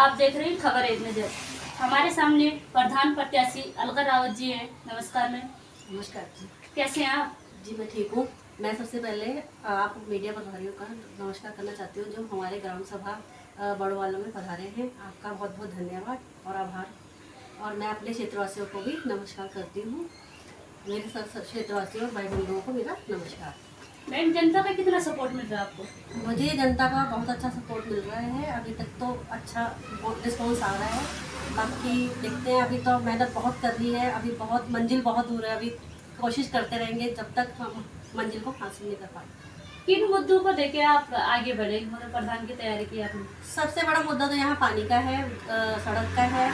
आप देख रहे हैं खबर एक नज़र। हमारे सामने प्रधान प्रत्याशी अलका रावत जी है। नमस्कार मैम। नमस्कार जी। कैसे हैं आप? जी मैं ठीक हूँ। मैं सबसे पहले आप मीडिया प्रभारियों का नमस्कार करना चाहती हूँ जो हमारे ग्राम सभा बड़वालों में पधारे हैं। आपका बहुत बहुत धन्यवाद और आभार। और मैं अपने क्षेत्रवासियों को भी नमस्कार करती हूँ। मेरे सब क्षेत्रवासियों और भाई बंधुओं को मेरा नमस्कार। मैम, जनता का कितना सपोर्ट मिल रहा है आपको? मुझे जनता का बहुत अच्छा सपोर्ट मिल रहा है। अभी तक तो अच्छा रिस्पॉन्स आ रहा है। बाकी देखते हैं, अभी तो मेहनत बहुत कर रही है। अभी बहुत मंजिल बहुत दूर है। अभी कोशिश करते रहेंगे जब तक हम मंजिल को हासिल नहीं कर पाए। किन मुद्दों को लेके आप आगे बढ़े, मतलब प्रधान की तैयारी की आपने? सबसे बड़ा मुद्दा तो यहाँ पानी का है, सड़क का है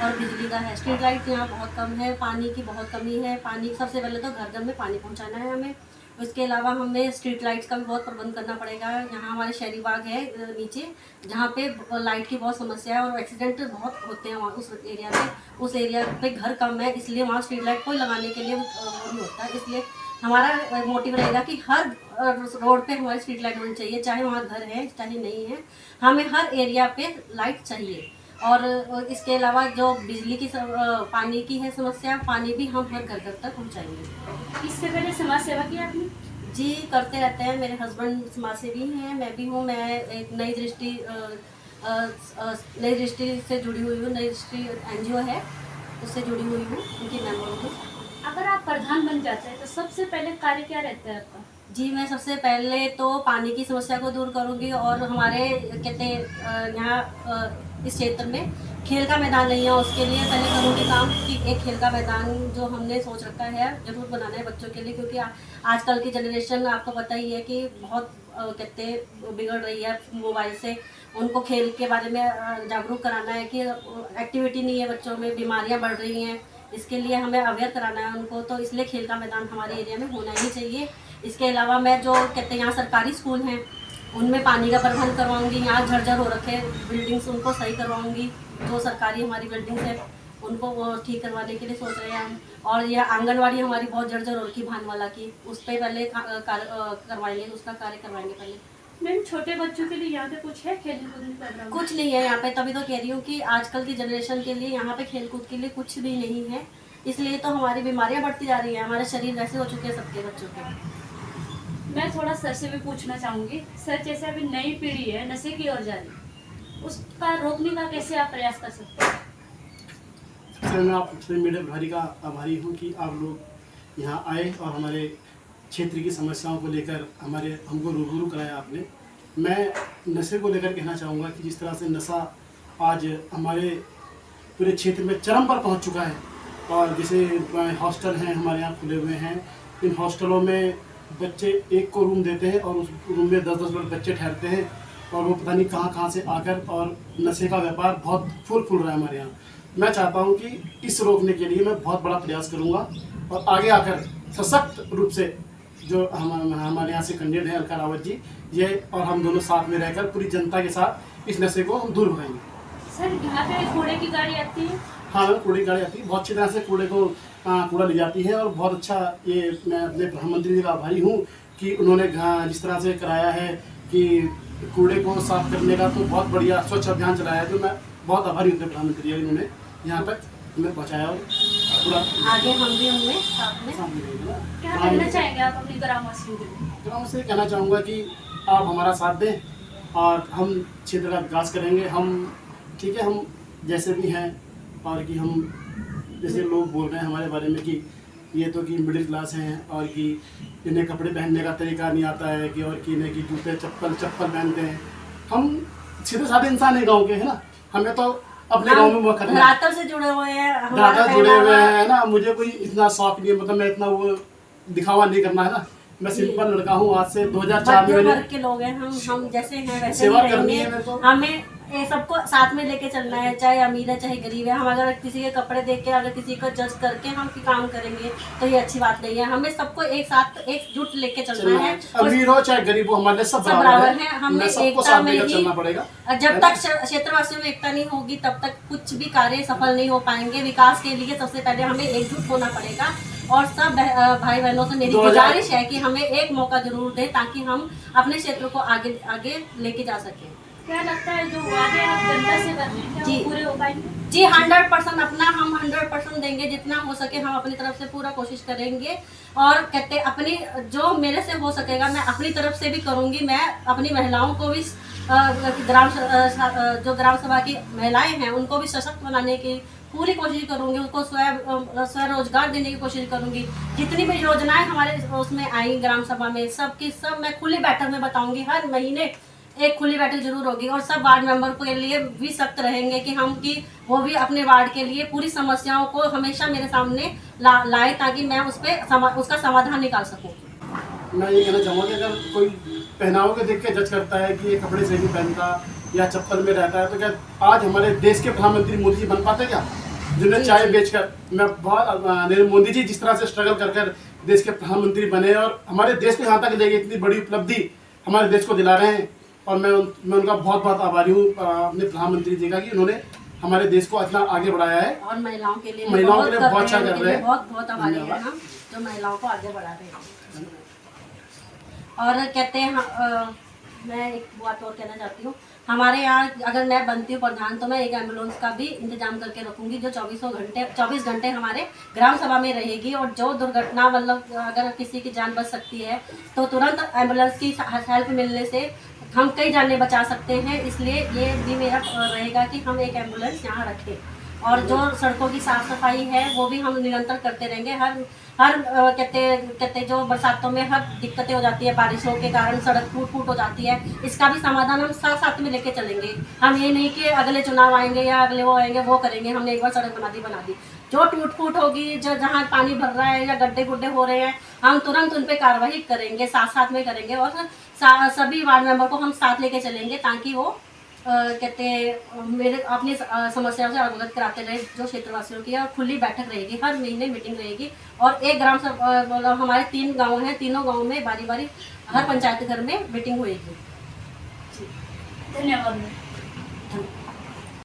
और बिजली का है। स्ट्रीट लाइट यहाँ बहुत कम है, पानी की बहुत कमी है। पानी सबसे पहले तो घर घर में पानी पहुँचाना है हमें। उसके अलावा हमें स्ट्रीट लाइट्स का भी बहुत प्रबंध करना पड़ेगा। यहाँ हमारे शहरी बाग है नीचे, जहाँ पे लाइट की बहुत समस्या है और एक्सीडेंट बहुत होते हैं वहाँ उस एरिया में। उस एरिया पे घर कम है, इसलिए वहाँ स्ट्रीट लाइट कोई लगाने के लिए वो नहीं होता है। इसलिए हमारा मोटिव रहेगा कि हर रोड पे हमारी स्ट्रीट लाइट होनी चाहिए, चाहे वहाँ घर है चाहे नहीं है। हमें हर एरिया पे लाइट चाहिए। और इसके अलावा जो बिजली की पानी की है समस्या, पानी भी हम हर घर घर तक पहुँचाएंगे। इससे पहले समाज सेवा की आपने? जी करते रहते हैं। मेरे हस्बैंड समाज सेवी हैं, मैं भी हूँ। मैं एक नई दृष्टि से जुड़ी हुई हूँ। नई दृष्टि NGO है, उससे जुड़ी हुई हूँ, उनकी मेंबर हूँ। अगर आप प्रधान बन जाते हैं तो सबसे पहले कार्य क्या रहता है आपका? जी मैं सबसे पहले तो पानी की समस्या को दूर करूंगी और हमारे कहते यहाँ इस क्षेत्र में खेल का मैदान नहीं है, उसके लिए पहले करूंगी काम कि एक खेल का मैदान जो हमने सोच रखा है जरूर बनाना है बच्चों के लिए। क्योंकि आजकल की जनरेशन आपको पता ही है कि बहुत कहते बिगड़ रही है मोबाइल से। उनको खेल के बारे में जागरूक कराना है कि एक्टिविटी नहीं है बच्चों में, बीमारियाँ बढ़ रही हैं, इसके लिए हमें अवेयर कराना है उनको। तो इसलिए खेल का मैदान हमारे एरिया में होना ही चाहिए। इसके अलावा मैं जो कहते हैं यहाँ सरकारी स्कूल हैं उनमें पानी का प्रबंध करवाऊंगी। यहाँ झरझर हो रखे बिल्डिंग्स उनको सही करवाऊंगी। जो सरकारी हमारी बिल्डिंग्स है उनको वो ठीक करवाने के लिए सोच रहे हैं हम। और यह आंगनवाड़ी हमारी बहुत झरझर हो रखी भानवाला की, उस पर पहले करवाएंगे, उसका कार्य करवाएंगे पहले। मैम, छोटे बच्चों के लिए यहाँ पे कुछ है खेल कूद प्रोग्राम? कुछ नहीं है यहाँ पे, तभी तो कह रही हूँ कि आजकल की जनरेशन के लिए यहाँ पे खेलकूद के लिए कुछ भी नहीं है। इसलिए तो हमारी बीमारियाँ बढ़ती जा रही हैं, हमारे शरीर वैसे हो चुके हैं सबके बच्चों के। मैं थोड़ा सर से भी पूछना चाहूँगी। सर, जैसे अभी नई पीढ़ी है नशे की ओर जा रही है, उसका रोकने का कैसे आप प्रयास कर सकते हैं? सर मैं आपसे मीडिया प्रभारी का आभारी हूँ कि आप लोग यहाँ आए और हमारे क्षेत्र की समस्याओं को लेकर हमको रूबरू कराया आपने। मैं नशे को लेकर कहना चाहूँगा कि जिस तरह से नशा आज हमारे पूरे क्षेत्र में चरम पर पहुँच चुका है। और जैसे हॉस्टल हैं हमारे यहाँ खुले हुए हैं, इन हॉस्टलों में बच्चे एक को रूम देते हैं और उस रूम में 10-10 लोग बच्चे ठहरते हैं और वो पता नहीं कहाँ से आकर और नशे का व्यापार बहुत फूल रहा है हमारे यहाँ। मैं चाहता हूँ कि इस रोकने के लिए मैं बहुत बड़ा प्रयास करूँगा और आगे आकर सशक्त रूप से जो हमारे यहाँ से कैंडिडेट हैं अलका रावत जी, ये और हम दोनों साथ में रहकर पूरी जनता के साथ इस नशे को हम दूर भगाएंगे। सर, यहाँ पे कूड़े की गाड़ी आती है? हाँ मैम, कूड़े की गाड़ी आती है, बहुत अच्छी तरह से कूड़ा ले जाती है और बहुत अच्छा। ये मैं अपने प्रधानमंत्री जी का आभारी हूँ कि उन्होंने जिस तरह से कराया है कि कूड़े को साफ करने का तो बहुत बढ़िया स्वच्छ अभियान चलाया है। तो मैं बहुत आभारी हूँ प्रधानमंत्री जी, इन्होंने यहाँ तक हमें पहुँचाया और पूरा आगे हम भी उनमें साथ में क्या कहना चाहेंगे आप अपने ग्रामवासियों के लिए? ग्राम से कहना चाहूँगा कि आप हमारा साथ दें और हम क्षेत्र का विकास करेंगे। हम ठीक है, हम जैसे भी हैं और कि हम जैसे लोग बोल रहे हैं हमारे बारे में कि ये तो कि मिडिल क्लास हैं और कि इन्हें कपड़े पहनने का तरीका नहीं आता है कि और कि इन्हें कि जूते चप्पल पहनते हैं। हम सीधे साधे इंसान है गाँव के, है ना। हमें तो अपने गाँव में मौका धरातल से जुड़े हुए हैं, जुड़े हुए हैं ना। मुझे कोई इतना शौक नहीं है, मतलब मैं इतना वो दिखावा नहीं करना है ना। मैं सिंपल लड़का हूँ। आज से 2004 में वर्ग के लोग हैं हम जैसे हैं वैसे सेवा ही करनी है रहेंगे। मेरे को। हमें सबको साथ में लेके चलना है, चाहे अमीर है चाहे गरीब है। हम अगर किसी के कपड़े देख के अगर किसी को जज करके हम काम करेंगे तो ये अच्छी बात नहीं है। हमें सबको एक साथ एकजुट लेके चलना है। अमीर हो चाहे गरीब हो, हमारे सब बराबर है। हमें एकता में ही चलना पड़ेगा। जब तक क्षेत्रवासियों में एकता नहीं होगी तब तक कुछ भी कार्य सफल नहीं हो पाएंगे। विकास के लिए सबसे पहले हमें एकजुट होना पड़ेगा। और सब भाई बहनों से मेरी गुजारिश है कि हमें एक मौका जरूर दें ताकि हम अपने क्षेत्र को आगे लेके जा सकें। क्या लगता है जो वादे आप जनता से कर रहे हैं क्या जी। वो पूरे हो पाएंगे? जी 100% अपना हम 100% देंगे, जितना हो सके हम अपनी तरफ से पूरा कोशिश करेंगे। और कहते अपनी जो मेरे से हो सकेगा मैं अपनी तरफ से भी करूंगी। मैं अपनी महिलाओं को भी जो ग्राम सभा की महिलाएं हैं उनको भी सशक्त बनाने की पूरी कोशिश करूंगी, उनको स्वरोजगार देने की कोशिश करूंगी। जितनी भी योजनाएं हमारे उसमें आई ग्राम सभा में सबकी सब मैं खुली बैठक में बताऊंगी। हर महीने एक खुली बैठक जरूर होगी और सब वार्ड मेंबर के लिए भी सख्त रहेंगे कि वो भी अपने वार्ड के लिए पूरी समस्याओं को हमेशा मेरे सामने लाए ताकि मैं उसका समाधान निकाल सकूं। मैं ये कहना चाहूँगा कि अगर कोई पहनावे को देख के जज करता है कि ये कपड़े सही नहीं पहनता या चप्पल में रहता है, तो क्या आज हमारे देश के प्रधानमंत्री मोदी जी बन पाते क्या? जिन्हें चाय बेचकर मैं बहुत मोदी जी जिस तरह से स्ट्रगल कर कर देश के प्रधानमंत्री बने और हमारे देश को यहाँ तक ले गए, इतनी बड़ी उपलब्धि हमारे देश को दिला रहे हैं। और मैं उनका बहुत बहुत आभारी हूँ अपने प्रधानमंत्री जी का कि उन्होंने हमारे देश को इतना आगे बढ़ाया है और महिलाओं के लिए बहुत अच्छा कर रहे हैं। बहुत बहुत आभारी हैं हम जो महिलाओं को आगे बढ़ा रहे हैं। और कहते हैं मैं एक बात और कहना चाहती हूँ, हमारे यहाँ अगर मैं बनती हूँ प्रधान तो मैं एक एम्बुलेंस का भी इंतजाम करके रखूंगी जो 24 घंटे हमारे ग्राम सभा में रहेगी। और जो दुर्घटना मतलब अगर किसी की जान बच सकती है तो तुरंत एम्बुलेंस की हेल्प मिलने से हम कई जानें बचा सकते हैं। इसलिए ये भी मेरा रहेगा कि हम एक एम्बुलेंस यहाँ रखें। और जो सड़कों की साफ सफाई है वो भी हम निरंतर करते रहेंगे। हर कहते जो बरसातों में हर दिक्कतें हो जाती है, बारिशों के कारण सड़क फूट हो जाती है, इसका भी समाधान हम साथ में लेके चलेंगे। हम ये नहीं कि अगले चुनाव आएंगे या अगले वो आएंगे वो करेंगे। हमने एक बार सड़क बना दी जो टूट फूट होगी, जो जहाँ पानी भर रहा है या गड्ढे गुड्ढे हो रहे हैं हम तुरंत उन पर कार्रवाई करेंगे, साथ में करेंगे। और सभी वार्ड मेंबर को हम साथ लेके चलेंगे ताकि वो मेरे अपनी समस्याओं से अवगत कराते रहे जो क्षेत्रवासियों की। और खुली बैठक रहेगी, हर महीने मीटिंग रहेगी। और एक ग्राम सभा हमारे 3 गांव हैं, तीनों गांव में बारी हर पंचायत घर में मीटिंग होगी। धन्यवाद।